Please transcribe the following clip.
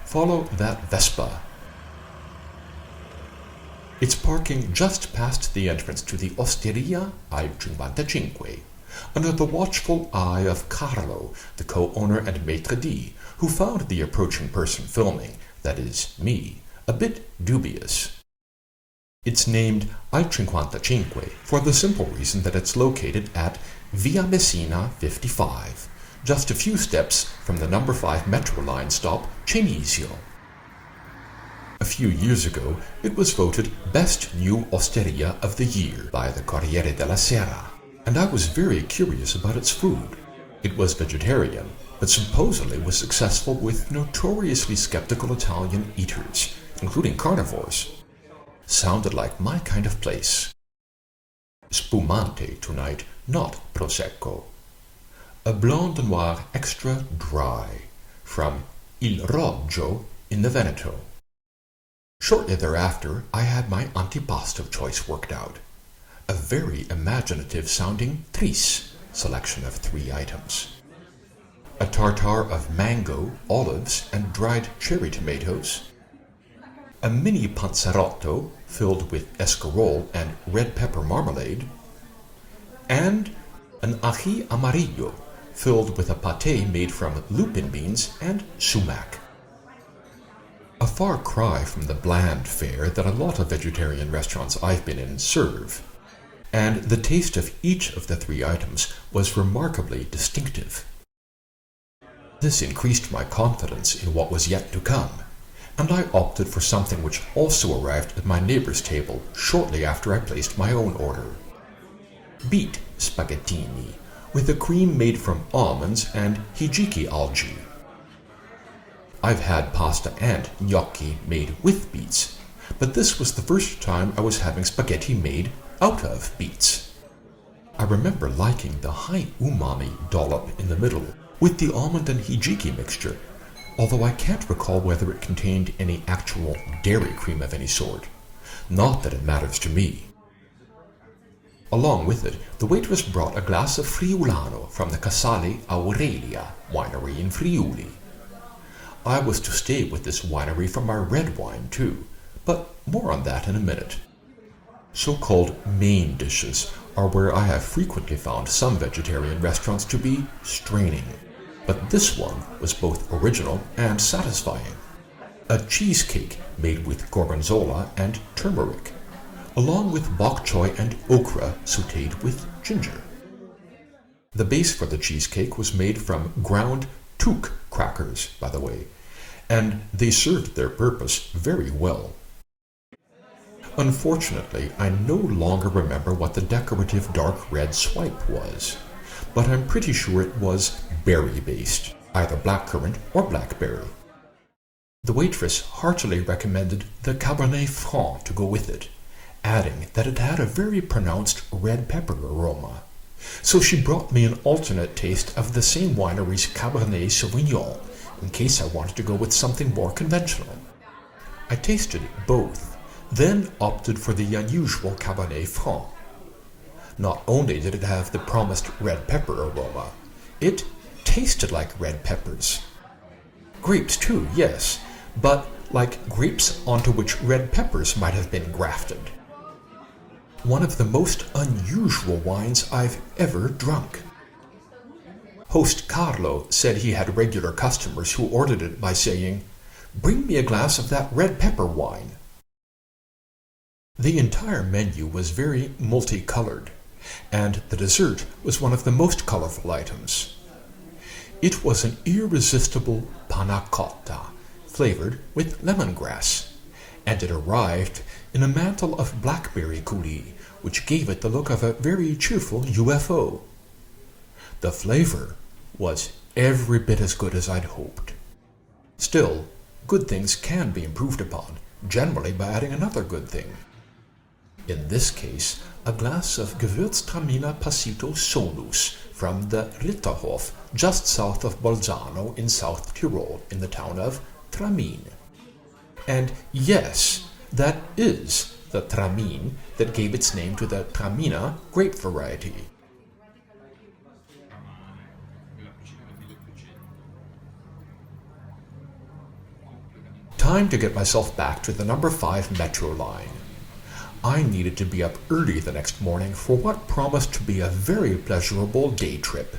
Follow that Vespa. It's parking just past the entrance to the Osteria ai 55, under the watchful eye of Carlo, the co-owner and maitre d', who found the approaching person filming, that is, me, a bit dubious. It's named ai 55 for the simple reason that it's located at Via Messina 55, just a few steps from the number 5 metro line stop Cenisio. A few years ago, it was voted Best New Osteria of the Year by the Corriere della Sera, and I was very curious about its food. It was vegetarian, but supposedly was successful with notoriously skeptical Italian eaters, including carnivores. Sounded like my kind of place. Spumante tonight, not Prosecco. A Blanc de Noir extra dry, from Il Roggio in the Veneto. Shortly thereafter, I had my antipasto choice worked out. A very imaginative-sounding tris selection of 3 items. A tartare of mango, olives, and dried cherry tomatoes. A mini panzerotto filled with escarole and red pepper marmalade. And an ají amarillo filled with a pâté made from lupin beans and sumac. A far cry from the bland fare that a lot of vegetarian restaurants I've been in serve, and the taste of each of the 3 items was remarkably distinctive. This increased my confidence in what was yet to come, and I opted for something which also arrived at my neighbor's table shortly after I placed my own order. Beet spaghettini, with a cream made from almonds and hijiki algae. I've had pasta and gnocchi made with beets, but this was the first time I was having spaghetti made out of beets. I remember liking the high umami dollop in the middle with the almond and hijiki mixture, although I can't recall whether it contained any actual dairy cream of any sort. Not that it matters to me. Along with it, the waitress brought a glass of Friulano from the Casale Aurelia winery in Friuli. I was to stay with this winery for my red wine too, but more on that in a minute. So-called main dishes are where I have frequently found some vegetarian restaurants to be straining, but this one was both original and satisfying. A cheesecake made with gorgonzola and turmeric, along with bok choy and okra sautéed with ginger. The base for the cheesecake was made from ground took crackers, by the way, and they served their purpose very well. Unfortunately, I no longer remember what the decorative dark red swipe was, but I'm pretty sure it was berry-based, either blackcurrant or blackberry. The waitress heartily recommended the Cabernet Franc to go with it, adding that it had a very pronounced red pepper aroma. So she brought me an alternate taste of the same winery's Cabernet Sauvignon, in case I wanted to go with something more conventional. I tasted both, then opted for the unusual Cabernet Franc. Not only did it have the promised red pepper aroma, it tasted like red peppers. Grapes too, yes, but like grapes onto which red peppers might have been grafted. One of the most unusual wines I've ever drunk. Host Carlo said he had regular customers who ordered it by saying, "Bring me a glass of that red pepper wine." The entire menu was very multicolored, and the dessert was one of the most colorful items. It was an irresistible panna cotta, flavored with lemongrass, and it arrived in a mantle of blackberry coulis, which gave it the look of a very cheerful UFO. The flavor was every bit as good as I'd hoped. Still, good things can be improved upon, generally by adding another good thing. In this case, a glass of Gewürztraminer Passito Solus from the Ritterhof just south of Bolzano in South Tyrol in the town of Tramin. And yes, that is the Tramin that gave its name to the Traminer grape variety. Time to get myself back to the number 5 metro line. I needed to be up early the next morning for what promised to be a very pleasurable day trip.